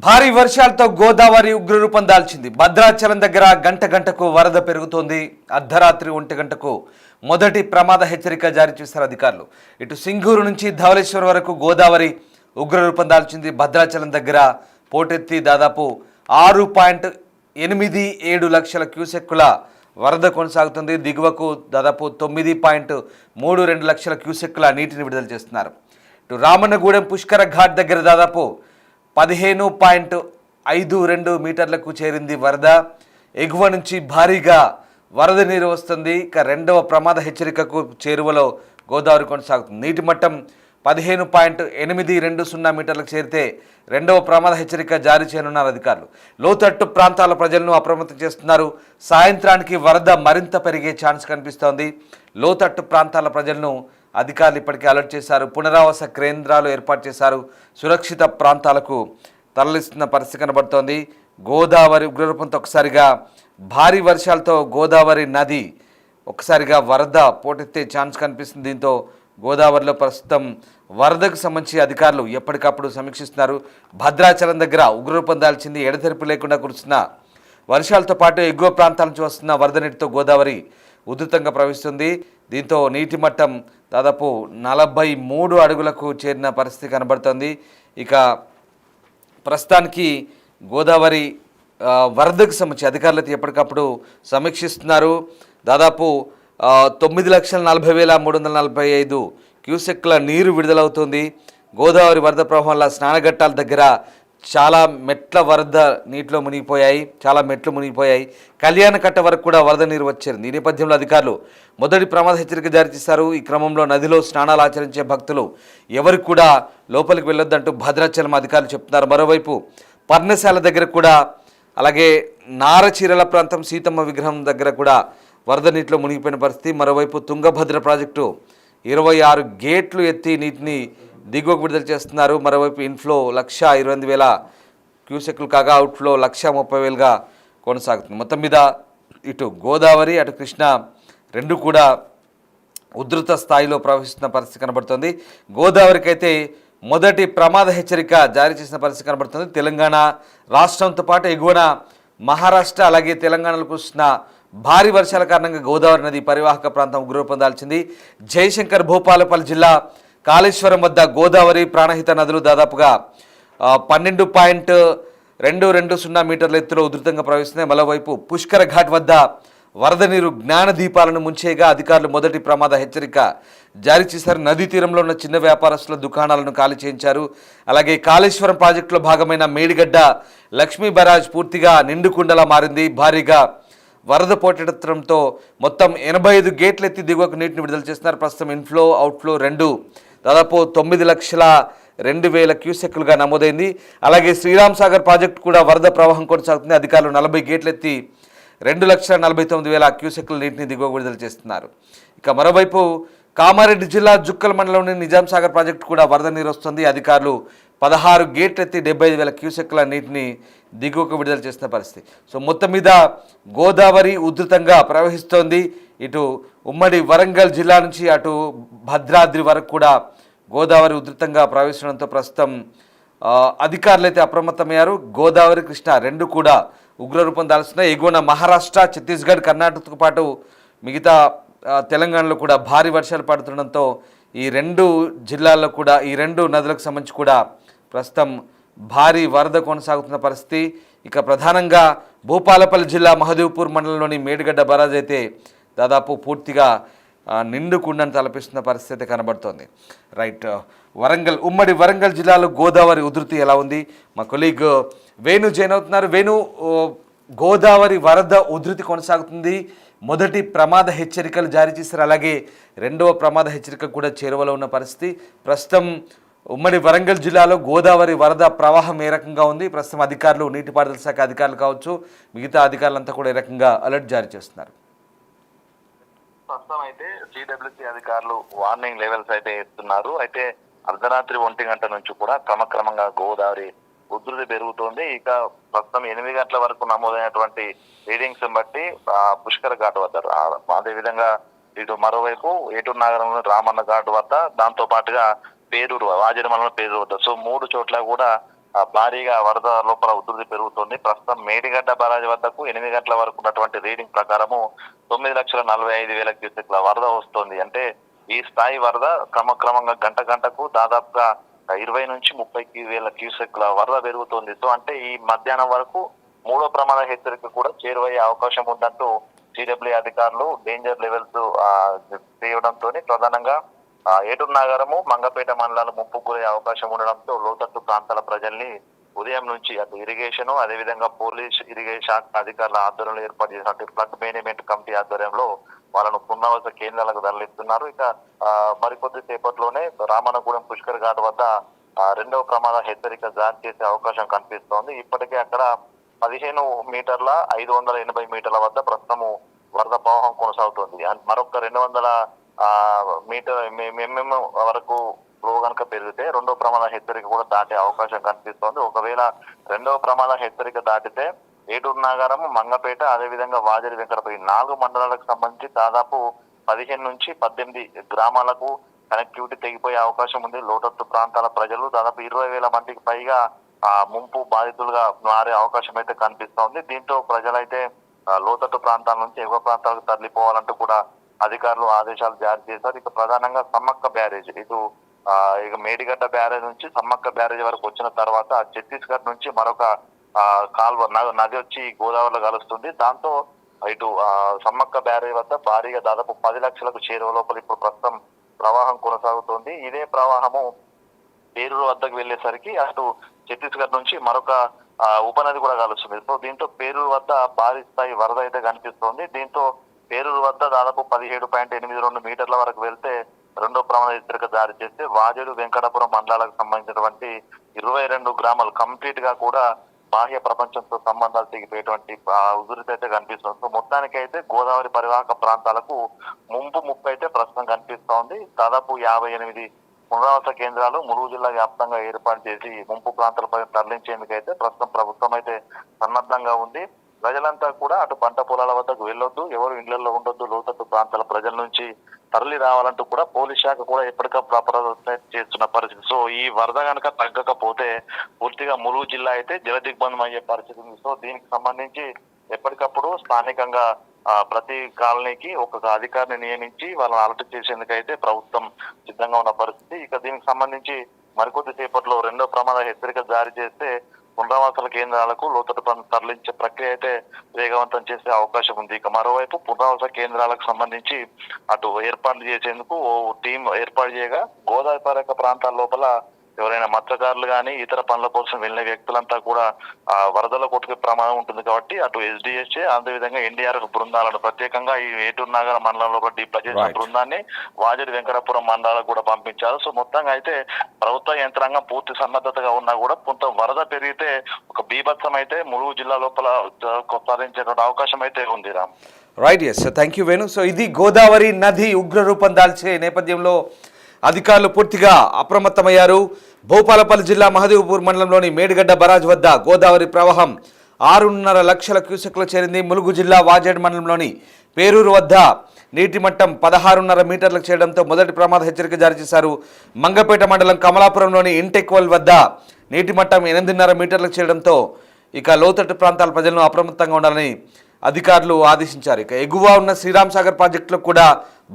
భారీ వర్షాలతో గోదావరి ఉగ్రరూపం దాల్చింది. భద్రాచలం దగ్గర గంట గంటకు వరద పెరుగుతోంది. అర్ధరాత్రి 1 గంటకు మొదటి ప్రమాద హెచ్చరిక జారీ చేశారు అధికారులు. ఇటు సింగూరు నుంచి ధవళేశ్వరం వరకు గోదావరి ఉగ్రరూపం దాల్చింది. భద్రాచలం దగ్గర పోటెత్తి దాదాపు 6.87 లక్షల క్యూసెక్కుల వరద కొనసాగుతుంది. దిగువకు దాదాపు 9.32 లక్షల క్యూసెక్కుల నీటిని విడుదల చేస్తున్నారు. ఇటు రామన్నగూడెం పుష్కర ఘాట్ దగ్గర దాదాపు 15.52 మీటర్లకు చేరింది వరద. ఎగువ నుంచి భారీగా వరద నీరు వస్తుంది. ఇక రెండవ ప్రమాద హెచ్చరికకు చేరువలో గోదావరి కొనసాగుతుంది. నీటి మట్టం 15.820 మీటర్లకు చేరితే రెండవ ప్రమాద హెచ్చరిక జారీ చేయనున్నారు అధికారులు. లోతట్టు ప్రాంతాల ప్రజలను అప్రమత్తం చేస్తున్నారు. సాయంత్రానికి వరద మరింత పెరిగే ఛాన్స్ కనిపిస్తోంది. లోతట్టు ప్రాంతాల ప్రజలను అధికారులు ఇప్పటికే అలర్ట్ చేశారు. పునరావాస కేంద్రాలు ఏర్పాటు చేశారు. సురక్షిత ప్రాంతాలకు తరలిస్తున్న పరిస్థితి కనబడుతోంది. గోదావరి ఉగ్రరూపంతో ఒకసారిగా భారీ వర్షాలతో గోదావరి నది ఒకసారిగా వరద పోటెత్తే ఛాన్స్ కనిపిస్తుంది. దీంతో గోదావరిలో ప్రస్తుతం వరదకు సంబంధించి అధికారులు ఎప్పటికప్పుడు సమీక్షిస్తున్నారు. భద్రాచలం దగ్గర ఉగ్రరూపం దాల్చింది. ఎడతెరిపి లేకుండా కురుస్తున్న వర్షాలతో పాటు ఎగువ ప్రాంతాల నుంచి వస్తున్న వరద నీటితో గోదావరి ఉధృతంగా ప్రవహిస్తుంది. దీంతో నీటి మట్టం దాదాపు 43 అడుగులకు చేరిన పరిస్థితి కనబడుతోంది. ఇక ప్రస్తుతానికి గోదావరి వరదకు సంబంధించి అధికారులు అయితే ఎప్పటికప్పుడు సమీక్షిస్తున్నారు. దాదాపు 9,40,345 క్యూసెక్ల నీరు విడుదలవుతుంది. గోదావరి వరద ప్రవాహం వల్ల స్నానఘట్టాల దగ్గర చాలా మెట్ల వరద నీటిలో మునిగిపోయాయి. చాలా మెట్లు మునిగిపోయాయి. కళ్యాణకట్ట వరకు కూడా వరద నీరు వచ్చేరింది. ఈ నేపథ్యంలో అధికారులు మొదటి ప్రమాద హెచ్చరిక జారీ చేశారు. ఈ క్రమంలో నదిలో స్నానాలు ఆచరించే భక్తులు ఎవరికి కూడా లోపలికి వెళ్ళొద్దంటూ భద్రాచలం అధికారులు చెప్తున్నారు. మరోవైపు పర్ణశాల దగ్గర కూడా, అలాగే నారచీరల ప్రాంతం సీతమ్మ విగ్రహం దగ్గర కూడా వరద నీటిలో మునిగిపోయిన పరిస్థితి. మరోవైపు తుంగభద్ర ప్రాజెక్టు 26 గేట్లు ఎత్తి నీటిని దిగువకు విడుదల చేస్తున్నారు. మరోవైపు ఇన్ఫ్లో 1,28,000 క్యూసెక్లు కాగా అవుట్ఫ్లో 1,30,000గా కొనసాగుతుంది. మొత్తం మీద ఇటు గోదావరి అటు కృష్ణ రెండు కూడా ఉధృత స్థాయిలో ప్రవహిస్తున్న పరిస్థితి కనబడుతుంది. గోదావరికి అయితే మొదటి ప్రమాద హెచ్చరిక జారీ చేసిన పరిస్థితి కనబడుతుంది. తెలంగాణ రాష్ట్రంతో పాటు ఎగువన మహారాష్ట్ర అలాగే తెలంగాణలో కురుస్తున్న భారీ వర్షాల కారణంగా గోదావరి నది పరివాహక ప్రాంతం ఉగ్రరూపం దాల్చింది. జయశంకర్ భూపాలపల్లి జిల్లా కాళేశ్వరం వద్ద గోదావరి ప్రాణహిత నదులు దాదాపుగా 12.220 మీటర్ల ఎత్తులో ఉధృతంగా ప్రవహిస్తున్నాయి. మరోవైపు పుష్కర ఘాట్ వద్ద వరద నీరు జ్ఞాన దీపాలను ముంచేగా అధికారులు మొదటి ప్రమాద హెచ్చరిక జారీ చేశారు. నదీ తీరంలో ఉన్న చిన్న వ్యాపారస్తుల దుకాణాలను ఖాళీ చేయించారు. అలాగే కాళేశ్వరం ప్రాజెక్టులో భాగమైన మేడిగడ్డ లక్ష్మీ బరాజ్ పూర్తిగా నిండుకుండలా మారింది. భారీగా వరద పోటెత్తడంతో మొత్తం 85 గేట్లు ఎత్తి దిగువకు నీటిని విడుదల చేస్తున్నారు. ప్రస్తుతం ఇన్ఫ్లో అవుట్ఫ్లో రెండు దాదాపు 9,02,000 క్యూసెక్కులుగా నమోదైంది. అలాగే శ్రీరామ్ సాగర్ ప్రాజెక్టు కూడా వరద ప్రవాహం కొనసాగుతుంది. అధికారులు 40 గేట్లు ఎత్తి 2,49,000 క్యూసెక్కుల నీటిని దిగువ విడుదల చేస్తున్నారు. ఇక మరోవైపు కామారెడ్డి జిల్లా జుక్కల్ మండలంలోని నిజాం సాగర్ ప్రాజెక్టు కూడా వరద నీరు వస్తుంది. అధికారులు 16 గేట్లు ఎత్తి 75,000 క్యూసెక్కుల నీటిని దిగువకు విడుదల చేస్తున్న పరిస్థితి. సో మొత్తం మీద గోదావరి ఉధృతంగా ప్రవహిస్తోంది. ఇటు ఉమ్మడి వరంగల్ జిల్లా నుంచి అటు భద్రాద్రి వరకు కూడా గోదావరి ఉధృతంగా ప్రవహించడంతో ప్రస్తుతం అధికారులు అయితే అప్రమత్తమయ్యారు. గోదావరి కృష్ణ రెండు కూడా ఉగ్రరూపం దాల్స్తున్నాయి. ఎగువన మహారాష్ట్ర, ఛత్తీస్గఢ్, కర్ణాటకతో పాటు మిగతా తెలంగాణలో కూడా భారీ వర్షాలు పడుతుండడంతో ఈ రెండు జిల్లాల్లో కూడా ఈ రెండు నదులకు సంబంధించి కూడా ప్రస్తుతం భారీ వరద కొనసాగుతున్న పరిస్థితి. ఇక ప్రధానంగా భూపాలపల్లి జిల్లా మహదేవ్పూర్ మండలంలోని మేడిగడ్డ బరాజ్ అయితే దాదాపు పూర్తిగా నిండుకుండను తలపిస్తున్న పరిస్థితి కనబడుతోంది. రైట్, వరంగల్ ఉమ్మడి వరంగల్ జిల్లాలో గోదావరి ఉధృతి ఎలా ఉంది? మా కొలీగ్ వేణు జాయిన్ అవుతున్నారు. వేణు, గోదావరి వరద ఉధృతి కొనసాగుతుంది. మొదటి ప్రమాద హెచ్చరికలు జారీ చేశారు. అలాగే రెండవ ప్రమాద హెచ్చరిక కూడా చేరువలో ఉన్న పరిస్థితి. ప్రస్తుతం ఉమ్మడి వరంగల్ జిల్లాలో గోదావరి వరద ప్రవాహం ఏ రకంగా ఉంది? ప్రస్తుతం అధికారులు, నీటిపారుదల శాఖ అధికారులు కావచ్చు, మిగతా అధికారులంతా కూడా ఏ రకంగా అలర్ట్ జారీ చేస్తున్నారు? ప్రస్తుతం అయితే సిడబ్ల్యూసీ అధికారులు వార్నింగ్ లెవెల్స్ అయితే ఇస్తున్నారు. అయితే అర్ధరాత్రి 1 గంట నుంచి కూడా క్రమక్రమంగా గోదావరి ఉధృతి పెరుగుతోంది. ఇక ప్రస్తుతం 8 గంటల వరకు నమోదైనటువంటి రీడింగ్స్ బట్టి పుష్కర ఘాట్ వద్ద, అదేవిధంగా ఇటు మరోవైపు ఏటూరు నగరంలో రామన్న ఘాట్ వద్ద, దాంతో పాటుగా పేరూరు వాజరమల పేరూరు వద్ద, సో 3 చోట్ల కూడా భారీగా వరద లోపల ఉధృతి పెరుగుతోంది. ప్రస్తుతం మేడిగడ్డ బరాజ్ వద్దకు 8 గంటల వరకు ఉన్నటువంటి రీడింగ్ ప్రకారము 9,45,000 క్యూసెక్ల వరద వస్తోంది. అంటే ఈ స్థాయి వరద క్రమక్రమంగా గంటకు దాదాపుగా 20 నుంచి 30,000 క్యూసెక్ల వరద పెరుగుతోంది. సో అంటే ఈ మధ్యాహ్నం వరకు 3వ ప్రమాద హెచ్చరిక కూడా చేరువయ్యే అవకాశం ఉందంటూ సిడబ్ల్యూ అధికారులు డేంజర్ లెవెల్స్ చేయడంతో ప్రధానంగా ఏటూరు నాగారము, మంగపేట మండలాలు ముంపు గురయ్యే అవకాశం ఉండడంతో లోతట్టు ప్రాంతాల ప్రజల్ని ఉదయం నుంచి అటు ఇరిగేషన్ అదేవిధంగా పోలీస్ ఇరిగేషన్ శాఖ అధికారుల ఆధ్వర్యంలో ఏర్పాటు చేసినట్టు ఫ్లడ్ మేనేజ్మెంట్ కమిటీ ఆధ్వర్యంలో వాళ్ళను పునరావాస కేంద్రాలకు తరలిస్తున్నారు. ఇక మరికొద్ది సేపట్లోనే రామన్నగూడెం పుష్కర్ ఘాట్ వద్ద 2వ ప్రమాద హెచ్చరిక జారీ చేసే అవకాశం కనిపిస్తోంది. ఇప్పటికే అక్కడ 15 మీటర్ల 580 మీటర్ల వద్ద ప్రస్తుతము వరద ప్రవాహం కొనసాగుతోంది. మరొక 200 ఎంఎం వరకు ఫ్లో కనుక పెరిగితే 2వ ప్రమాద హెచ్చరిక కూడా దాటే అవకాశం కనిపిస్తోంది. ఒకవేళ 2వ ప్రమాద హెచ్చరిక దాటితే ఏటూరు నాగారం, మంగపేట అదేవిధంగా వాజేడు వెంకటపల్లి 4 మండలాలకు సంబంధించి దాదాపు 15 నుంచి 18 గ్రామాలకు కనెక్టివిటీ తెగిపోయే అవకాశం ఉంది. లోతట్టు ప్రాంతాల ప్రజలు దాదాపు 20,000 మందికి పైగా ముంపు బాధితులుగా మారే అవకాశం అయితే కనిపిస్తోంది. దీంతో ప్రజలైతే లోతట్టు ప్రాంతాల నుంచి ఎగువ ప్రాంతాలకు తరలిపోవాలంటూ కూడా అధికారులు ఆదేశాలు జారీ చేశారు. ఇక ప్రధానంగా సమ్మక్క బ్యారేజ్ ఇక మేడిగడ్డ బ్యారేజ్ నుంచి సమ్మక్క బ్యారేజ్ వరకు వచ్చిన తర్వాత ఛత్తీస్గఢ్ నుంచి మరొక కాల్వ నది వచ్చి గోదావరిలో కలుస్తుంది. దాంతో ఇటు సమ్మక్క బ్యారేజ్ వద్ద భారీగా దాదాపు 10 లక్షలకు చేరువ లోపల ఇప్పుడు ప్రస్తుతం ప్రవాహం కొనసాగుతోంది. ఇదే ప్రవాహము పేరూరు వద్దకు వెళ్లేసరికి అటు ఛత్తీస్గఢ్ నుంచి మరొక ఉపనది కూడా కలుస్తుంది. సో దీంతో పేరూరు వద్ద భారీ స్థాయి వరద అయితే కనిపిస్తోంది. దీంతో పేరూరు వద్ద దాదాపు 17.82 మీటర్ల వరకు వెళ్తే 2వ ప్రమాద హెచ్చరిక జారీ చేస్తే వాజేడు వెంకటాపురం మండలాలకు సంబంధించినటువంటి 22 గ్రామాలు కంప్లీట్ గా కూడా బాహ్య ప్రపంచంతో సంబంధాలు తెగిపోయేటువంటి ఉధృతి అయితే కనిపిస్తుంది. సో మొత్తానికి అయితే గోదావరి పరివాహక ప్రాంతాలకు ముప్పు అయితే ప్రస్తుతం కనిపిస్తోంది. దాదాపు 58 పునరావాస కేంద్రాలు ములుగు జిల్లా వ్యాప్తంగా ఏర్పాటు చేసి ముంపు ప్రాంతాలపై తరలించేందుకైతే ప్రస్తుతం ప్రభుత్వం అయితే సన్నద్ధంగా ఉంది. ప్రజలంతా కూడా అటు పంట పొలాల వద్దకు వెళ్ళొద్దు, ఎవరు ఇళ్లలో ఉండొద్దు, లోతట్టు ప్రాంతాల ప్రజల నుంచి తరలి రావాలంటూ కూడా పోలీస్ శాఖ కూడా ఎప్పటికప్పుడు అప్రమత్తం చేస్తున్న పరిస్థితి. సో ఈ వరద కనుక తగ్గకపోతే పూర్తిగా ములుగు జిల్లా అయితే జలదిగ్బంధం అయ్యే పరిస్థితి ఉంది. సో దీనికి సంబంధించి ఎప్పటికప్పుడు స్థానికంగా ప్రతి కాలనీకి ఒక అధికారిని నియమించి వాళ్ళని అలర్ట్ చేసేందుకైతే ప్రభుత్వం సిద్ధంగా ఉన్న పరిస్థితి. ఇక దీనికి సంబంధించి మరికొద్ది సేపట్లో 2వ ప్రమాద హెచ్చరిక జారీ చేస్తే పునరావాసాల కేంద్రాలకు లోతట్టు ప్రాంతం తరలించే ప్రక్రియ అయితే వేగవంతం చేసే అవకాశం ఉంది. ఇక మరోవైపు పునరావాస కేంద్రాలకు సంబంధించి అటు ఏర్పాట్లు చేసేందుకు ఓ టీం ఏర్పాటు చేయగా గోదావరి పరివాహక ప్రాంతాల లోపల ఎవరైనా మత్స్యకారులు కానీ ఇతర పనుల కోసం వెళ్ళిన వ్యక్తులంతా కూడా వరదలో కొట్టుకే ప్రమాదం ఉంటుంది. కాబట్టి అటు ఎస్డిఎస్ఏ అదేవిధంగా ఎన్డీఆర్ఎఫ్ బృందాలను ప్రత్యేకంగా ఈ ఏటూరు నాగర మండలంలో డిప్లాయ్ చేసిన బృందాన్ని వాజేడు వెంకటాపురం మండలాలకు కూడా పంపించారు. సో మొత్తంగా అయితే ప్రభుత్వ యంత్రాంగం పూర్తి సన్నద్ధతగా ఉన్నా కూడా కొంత వరద పెరిగితే ఒక బీభత్సం అయితే ములుగు జిల్లా లోపల సాధించేటువంటి అవకాశం అయితే ఉంది. Ram right, yes, thank you Venu. So ఇది గోదావరి నది ఉగ్ర రూపం దాల్చే నేపథ్యంలో అధికారులు పూర్తిగా అప్రమత్తమయ్యారు. భూపాలపల్లి జిల్లా మహదేవ్పూర్ మండలంలోని మేడిగడ్డ బరాజ్ వద్ద గోదావరి ప్రవాహం 6.5 లక్షల క్యూసెక్లు చేరింది. ములుగు జిల్లా వాజేడు మండలంలోని పేరూరు వద్ద నీటి మట్టం 16.5 మీటర్లకు చేరడంతో మొదటి ప్రమాద హెచ్చరిక జారీ చేశారు. మంగపేట మండలం కమలాపురంలోని ఇంటెక్వల్ వద్ద నీటి మట్టం 8.5 మీటర్లకు చేరడంతో ఇక లోతట్టు ప్రాంతాల ప్రజలను అప్రమత్తంగా ఉండాలని అధికారులు ఆదేశించారు. ఇక ఎగువ ఉన్న శ్రీరామ్ సాగర్ ప్రాజెక్టులో కూడా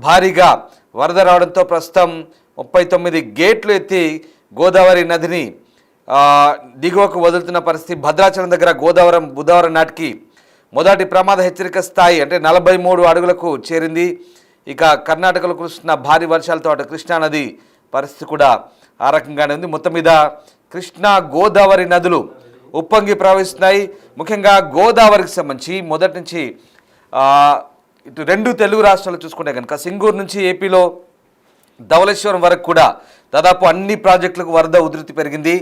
భారీగా వరద రావడంతో ప్రస్తుతం 39 గేట్లు ఎత్తి గోదావరి నదిని దిగువకు వదులుతున్న పరిస్థితి. భద్రాచలం దగ్గర బుధవారం నాటికి మొదటి ప్రమాద హెచ్చరిక స్థాయి అంటే 43 అడుగులకు చేరింది. ఇక కర్ణాటకలో కురుస్తున్న భారీ వర్షాలతో అటు కృష్ణానది పరిస్థితి కూడా ఆ రకంగానే ఉంది. మొత్తం మీద కృష్ణా గోదావరి నదులు ఉప్పొంగి ప్రవహిస్తున్నాయి. ముఖ్యంగా గోదావరికి సంబంధించి మొదటి నుంచి ఇటు 2 తెలుగు రాష్ట్రాలు చూసుకుంటే కనుక సింగూరు నుంచి ఏపీలో ధవళేశ్వరం వరకు కూడా దాదాపు అన్ని ప్రాజెక్టులకు వరద ఉధృతి పెరిగింది.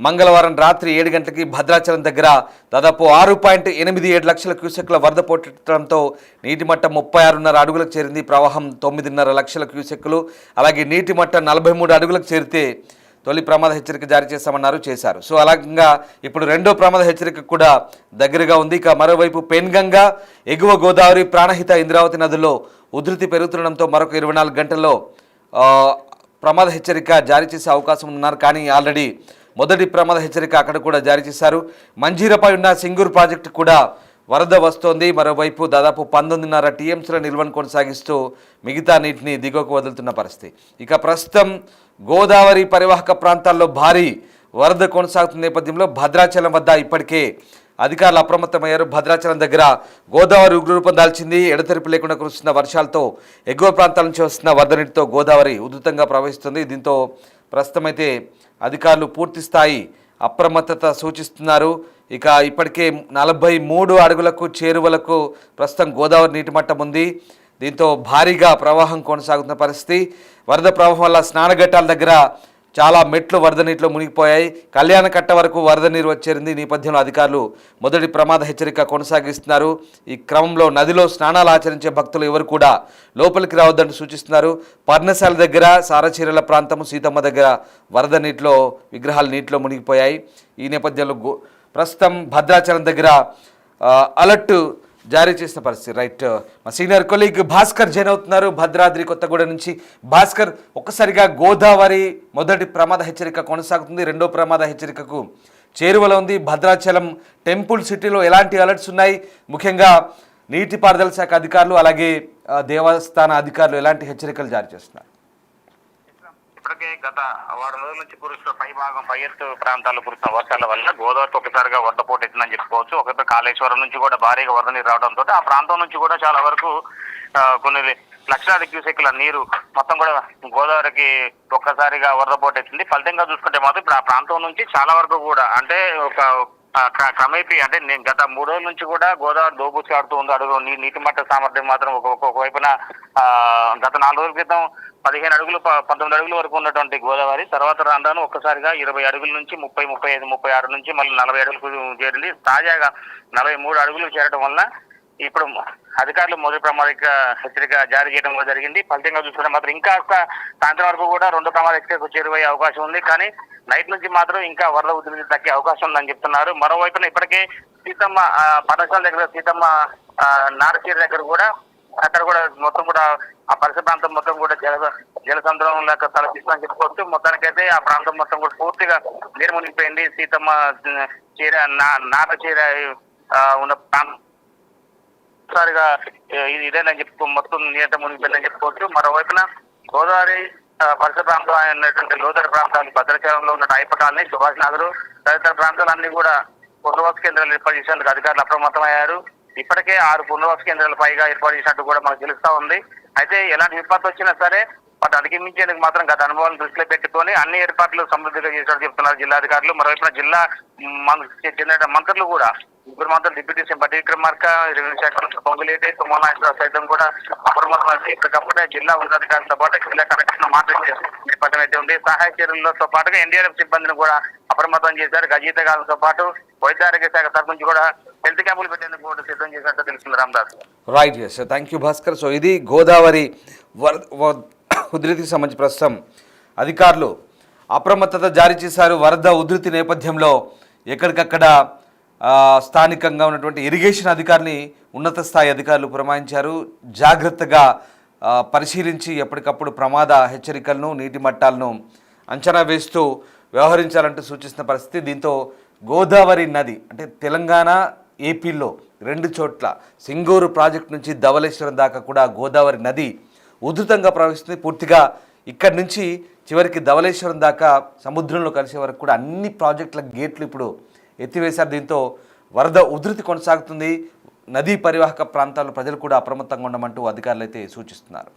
మంగళవారం రాత్రి 7 గంటలకి భద్రాచలం దగ్గర దాదాపు 6.87 లక్షల క్యూసెక్ల వరద పోటెత్తడంతో నీటి మట్టం 36.5 అడుగులకు చేరింది. ప్రవాహం 9.5 లక్షల క్యూసెక్లు. అలాగే నీటి మట్టం 43 అడుగులకు చేరితే తొలి ప్రమాద హెచ్చరిక జారీ చేశారు. సో అలాగా ఇప్పుడు 2వ ప్రమాద హెచ్చరిక కూడా దగ్గరగా ఉంది. ఇక మరోవైపు పెన్గంగా, ఎగువ గోదావరి, ప్రాణహిత, ఇంద్రావతి నదుల్లో ఉధృతి పెరుగుతుండడంతో మరొక 24 గంటల్లో ప్రమాద హెచ్చరిక జారీ చేసే అవకాశం ఉన్నారు. కానీ ఆల్రెడీ మొదటి ప్రమాద హెచ్చరిక అక్కడ కూడా జారీ చేశారు. మంజీరపై ఉన్న సింగూరు ప్రాజెక్టు కూడా వరద వస్తోంది. మరోవైపు దాదాపు 19.5 టీఎంసీల నిల్వను కొనసాగిస్తూ మిగతా నీటిని దిగువకు వదులుతున్న పరిస్థితి. ఇక ప్రస్తుతం గోదావరి పరివాహక ప్రాంతాల్లో భారీ వరద కొనసాగుతున్న నేపథ్యంలో భద్రాచలం వద్ద ఇప్పటికే అధికారులు అప్రమత్తమయ్యారు. భద్రాచలం దగ్గర గోదావరి ఉగ్రరూపం దాల్చింది. ఎడతెరిపి లేకుండా కురుస్తున్న వర్షాలతో ఎగువ ప్రాంతాల నుంచి వస్తున్న వరద నీటితో గోదావరి ఉధృతంగా ప్రవహిస్తుంది. దీంతో ప్రస్తుతం అయితే అధికారులు పూర్తి స్థాయి అప్రమత్తత సూచిస్తున్నారు. ఇక ఇప్పటికే 43 అడుగులకు చేరువలకు ప్రస్తుతం గోదావరి నీటి మట్టం ఉంది. దీంతో భారీగా ప్రవాహం కొనసాగుతున్న పరిస్థితి. వరద ప్రవాహం వల్ల స్నానఘట్టాల దగ్గర చాలా మెట్లు వరద నీటిలో మునిగిపోయాయి. కళ్యాణకట్ట వరకు వరద నీరు వచ్చేరింది. ఈ నేపథ్యంలో అధికారులు మొదటి ప్రమాద హెచ్చరిక కొనసాగిస్తున్నారు. ఈ క్రమంలో నదిలో స్నానాలు ఆచరించే భక్తులు ఎవరు కూడా లోపలికి రావద్దని సూచిస్తున్నారు. పర్ణశాల దగ్గర సారచీరల ప్రాంతము సీతమ్మ దగ్గర వరద నీటిలో విగ్రహాలు నీటిలో మునిగిపోయాయి. ఈ నేపథ్యంలో ప్రస్తుతం భద్రాచలం దగ్గర అలర్ట్ జారీ చేసిన పరిస్థితి. రైట్, మా సీనియర్ కొలీగ్ భాస్కర్ జాయిన్ అవుతున్నారు భద్రాద్రి కొత్తగూడ నుంచి. భాస్కర్, ఒక్కసారిగా గోదావరి మొదటి ప్రమాద హెచ్చరిక కొనసాగుతుంది, రెండో ప్రమాద హెచ్చరికకు చేరువలో ఉంది. భద్రాచలం టెంపుల్ సిటీలో ఎలాంటి అలర్ట్స్ ఉన్నాయి? ముఖ్యంగా నీటిపారుదల శాఖ అధికారులు అలాగే దేవస్థాన అధికారులు ఎలాంటి హెచ్చరికలు జారీ చేస్తున్నారు? ఇప్పటికే గత వారం రోజుల నుంచి కురుస్తున్న పై ఎత్తు ప్రాంతాల్లో కురుస్తున్న వర్షాల వల్ల గోదావరికి ఒకసారిగా వరద పోటెత్తిందని చెప్పుకోవచ్చు. ఒకసారి కాళేశ్వరం నుంచి కూడా భారీగా వరద నీరు రావడంతో ఆ ప్రాంతం నుంచి కూడా చాలా వరకు కొన్ని లక్షలాది క్యూసెక్ల నీరు మొత్తం కూడా గోదావరికి ఒక్కసారిగా వరద పోటెత్తింది. ఫలితంగా చూసుకుంటే మాత్రం ఇప్పుడు ఆ ప్రాంతం నుంచి చాలా వరకు కూడా అంటే ఒక క్రమేపీ అంటే నేను గత 3 రోజుల నుంచి కూడా గోదావరి దోబూచాడుతూ ఉంది. అడుగు నీటి మట్ట సామర్థ్యం మాత్రం ఒక్కొక్క వైపున గత 4 రోజుల క్రితం 15 అడుగులు 19 అడుగుల వరకు ఉన్నటువంటి గోదావరి తర్వాత రాను ఒక్కసారిగా 20 అడుగుల నుంచి 30, 35, 36 నుంచి మళ్ళీ 40 అడుగులకు చేరింది. తాజాగా 43 అడుగులు చేరడం వల్ల ఇప్పుడు అధికారులు మొదటి ప్రమాదిక హెచ్చరిక జారీ చేయడం జరిగింది. ఫలితంగా చూసుకుంటే మాత్రం ఇంకా సాయంత్రం వరకు కూడా 2వ ప్రమాద హెచ్చరికకు చేరువయ్యే అవకాశం ఉంది. కానీ నైట్ నుంచి మాత్రం ఇంకా వరద ఉధృతి తగ్గే అవకాశం ఉందని చెప్తున్నారు. మరోవైపున ఇప్పటికే సీతమ్మ పాఠశాల దగ్గర సీతమ్మ నారచీర దగ్గర కూడా అక్కడ కూడా మొత్తం కూడా ఆ పరిసర ప్రాంతం మొత్తం కూడా జలసంద్రం లేక తలపిస్తుందని చెప్పుకోవచ్చు. మొత్తానికైతే ఆ ప్రాంతం మొత్తం కూడా పూర్తిగా నీరు మునిగిపోయింది. సీతమ్మ చీర నార చీర ఉన్న ప్రాంతం ఒకసారిగా ఇదేనని చెప్పు మొత్తం నీట మునిగిపోయిందని చెప్పుకోవచ్చు. మరోవైపున గోదావరి పరిసర ప్రాంతం అయినటువంటి లోతట్టు ప్రాంతాలు భద్రాచలంలో ఉన్న టైప కాలనీ, సుభాష్ నగర్ తదితర ప్రాంతాలన్నీ కూడా పునర్వాస కేంద్రాలు ఏర్పాటు చేసేందుకు అధికారులు అప్రమత్తమయ్యారు. ఇప్పటికే 6 పునర్వాస కేంద్రాలు పైగా ఏర్పాటు చేసినట్టు కూడా మనకు తెలుస్తా ఉంది. అయితే ఎలాంటి విపత్తు వచ్చినా సరే వాటి అధిగమించేందుకు మాత్రం గత అనుభవాలను దృష్టిలో పెట్టుకొని అన్ని ఏర్పాట్లు సమృద్ధిగా చేసినట్టు చెప్తున్నారు జిల్లాధికారులు. మరోవైపున జిల్లా చెందిన మంత్రులు కూడా 3 మంత్రులు డిప్యూటీ సీఎం బట్టి విక్రమార్క, రెవెన్యూ శాఖ పొంగులేటి, తుమ్మల నాగేశ్వరరావు సైతం కూడా అప్రమత్తమైతే ఇప్పటికప్పుడే జిల్లా ఉన్నతాధికారులతో పాటు జిల్లా కలెక్టర్ మాట్లాడే నేపథ్యం అయితే ఉంది. సహాయ చర్యలతో పాటుగా ఎన్డీఆర్ఎఫ్ సిబ్బందిని కూడా అప్రమత్తం చేశారు. గజీతగాలతో పాటు వైద్య ఆరోగ్య శాఖ తరఫు నుంచి కూడా హెల్త్ క్యాంపులు పెట్టేందుకు కూడా సిద్ధం చేసినట్టు తెలుస్తుంది. Ramdas. Right, yes, thank you Bhaskar. So ఇది గోదావరి ఉధృతికి సంబంధించి ప్రస్తుతం అధికారులు అప్రమత్తత జారీ చేశారు. వరద ఉధృతి నేపథ్యంలో ఎక్కడికక్కడ స్థానికంగా ఉన్నటువంటి ఇరిగేషన్ అధికారిని ఉన్నత స్థాయి అధికారులు పురమాయించారు. జాగ్రత్తగా పరిశీలించి ఎప్పటికప్పుడు ప్రమాద హెచ్చరికలను నీటి మట్టాలను అంచనా వేస్తూ వ్యవహరించాలంటూ సూచిస్తున్న పరిస్థితి. దీంతో గోదావరి నది అంటే తెలంగాణ ఏపీలో 2 చోట్ల సింగూరు ప్రాజెక్టు నుంచి ధవళేశ్వరం దాకా కూడా గోదావరి నది ఉధృతంగా ప్రవహిస్తుంది. పూర్తిగా ఇక్కడి నుంచి చివరికి ధవళేశ్వరం దాకా సముద్రంలో కలిసే వరకు కూడా అన్ని ప్రాజెక్టుల గేట్లు ఇప్పుడు ఎత్తివేశారు. దీంతో వరద ఉధృతి కొనసాగుతుంది. నదీ పరివాహక ప్రాంతాల్లో ప్రజలు కూడా అప్రమత్తంగా ఉండమంటూ అధికారులు అయితే సూచిస్తున్నారు.